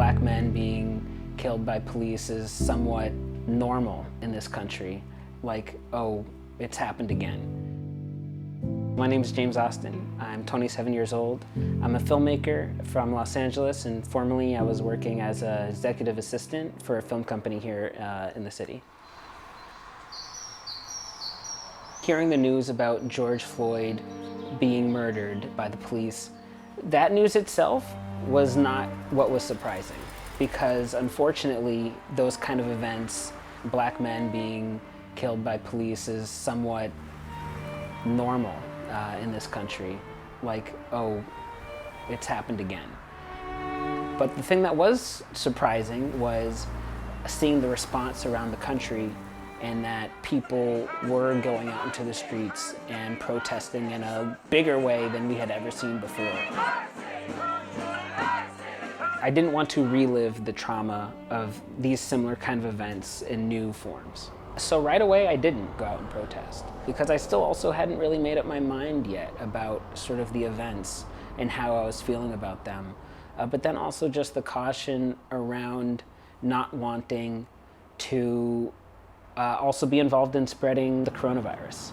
black men being killed by police is somewhat normal in this country. Like, oh, it's happened again. My name is James Austen. I'm 27 years old. I'm a filmmaker from Los Angeles, and formerly I was working as an executive assistant for a film company here in the city. Hearing the news about George Floyd being murdered by the police, that news itself was not what was surprising, because unfortunately those kind of events, black men being killed by police, is somewhat normal in this country. Like, oh, it's happened again. But the thing that was surprising was seeing the response around the country, and that people were going out into the streets and protesting in a bigger way than we had ever seen before. I didn't want to relive the trauma of these similar kind of events in new forms. So right away I didn't go out and protest, because I still also hadn't really made up my mind yet about sort of the events and how I was feeling about them. But then also just the caution around not wanting to also be involved in spreading the coronavirus.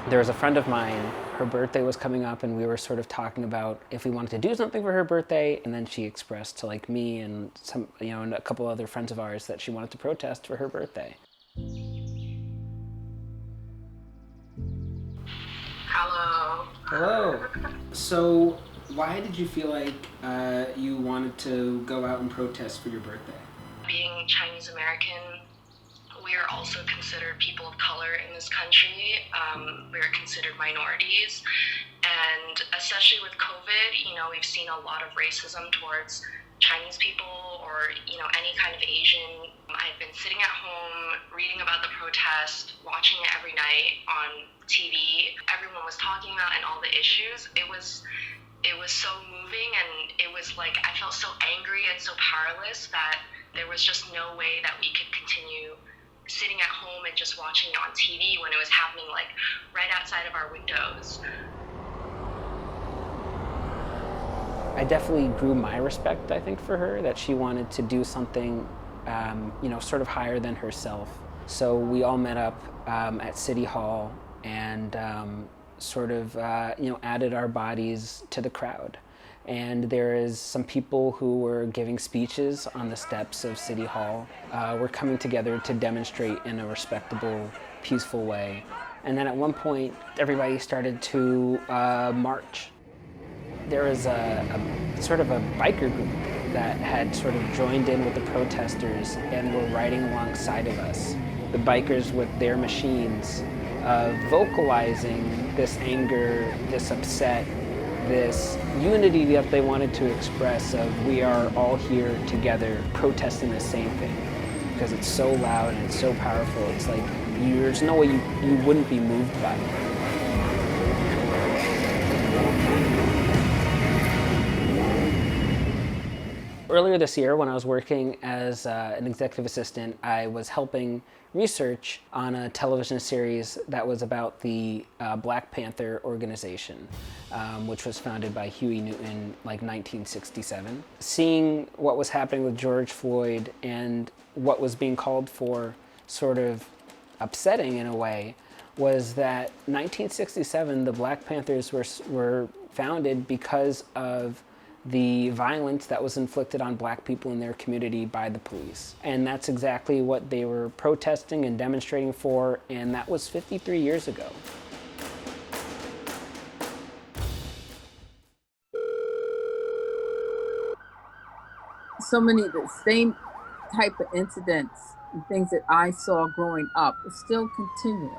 There was a friend of mine, her birthday was coming up, and we were sort of talking about if we wanted to do something for her birthday, and then she expressed to like me and some, and a couple other friends of ours that she wanted to protest for her birthday. Hello. Hello. So why did you feel like you wanted to go out and protest for your birthday? Being Chinese American, we are also considered people of color in this country. We are considered minorities. And especially with COVID, we've seen a lot of racism towards Chinese people or, any kind of Asian. I've been sitting at home, reading about the protest, watching it every night on TV. Everyone was talking about and all the issues. It was so moving, and it was like I felt so angry and so powerless that there was just no way that we could continue sitting at home and just watching it on TV when it was happening like right outside of our windows. I definitely grew my respect, I think, for her, that she wanted to do something, sort of higher than herself. So we all met up at City Hall and added our bodies to the crowd. And there is some people who were giving speeches on the steps of City Hall. We're coming together to demonstrate in a respectable, peaceful way. And then at one point, everybody started to march. There was a sort of a biker group that had sort of joined in with the protesters and were riding alongside of us. The bikers with their machines, vocalizing this anger, this upset, this unity that they wanted to express of we are all here together protesting the same thing, because it's so loud and it's so powerful. It's like there's no way you wouldn't be moved by it. Earlier this year, when I was working as an executive assistant, I was helping research on a television series that was about the Black Panther organization, which was founded by Huey Newton, like 1967. Seeing what was happening with George Floyd and what was being called for, sort of upsetting in a way, was that 1967, the Black Panthers were founded because of the violence that was inflicted on black people in their community by the police. And that's exactly what they were protesting and demonstrating for, and that was 53 years ago. So many of the same type of incidents and things that I saw growing up is still continuing.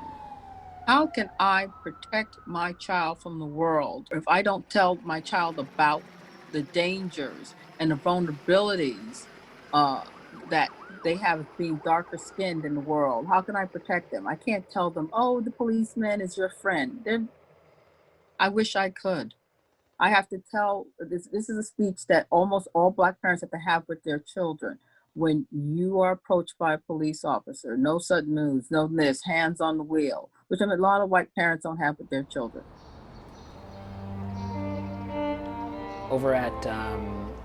How can I protect my child from the world if I don't tell my child about the dangers and the vulnerabilities that they have being darker skinned in the world? How can I protect them? I can't tell them, oh, the policeman is your friend. I wish I could. I have to tell, this is a speech that almost all Black parents have to have with their children. When you are approached by a police officer, no sudden moves, no this, hands on the wheel, which a lot of white parents don't have with their children. Over at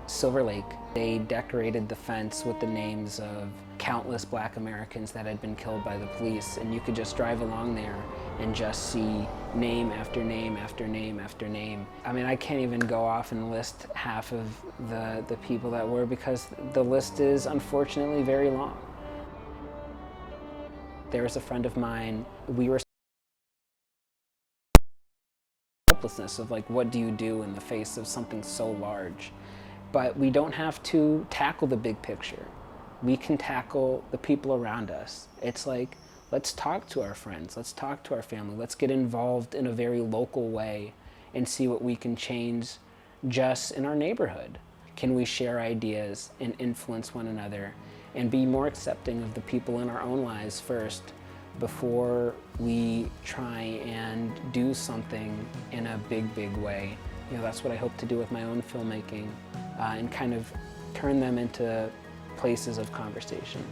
Silver Lake, they decorated the fence with the names of countless Black Americans that had been killed by the police, and you could just drive along there and just see name after name after name after name. I mean, I can't even go off and list half of the people that were, because the list is unfortunately very long. There was a friend of mine, we were helplessness of like, what do you do in the face of something so large? But we don't have to tackle the big picture. We can tackle the people around us. It's like, let's talk to our friends, let's talk to our family, let's get involved in a very local way and see what we can change just in our neighborhood. Can we share ideas and influence one another and be more accepting of the people in our own lives first before we try and do something in a big, big way? You know, that's what I hope to do with my own filmmaking, and kind of turn them into places of conversation.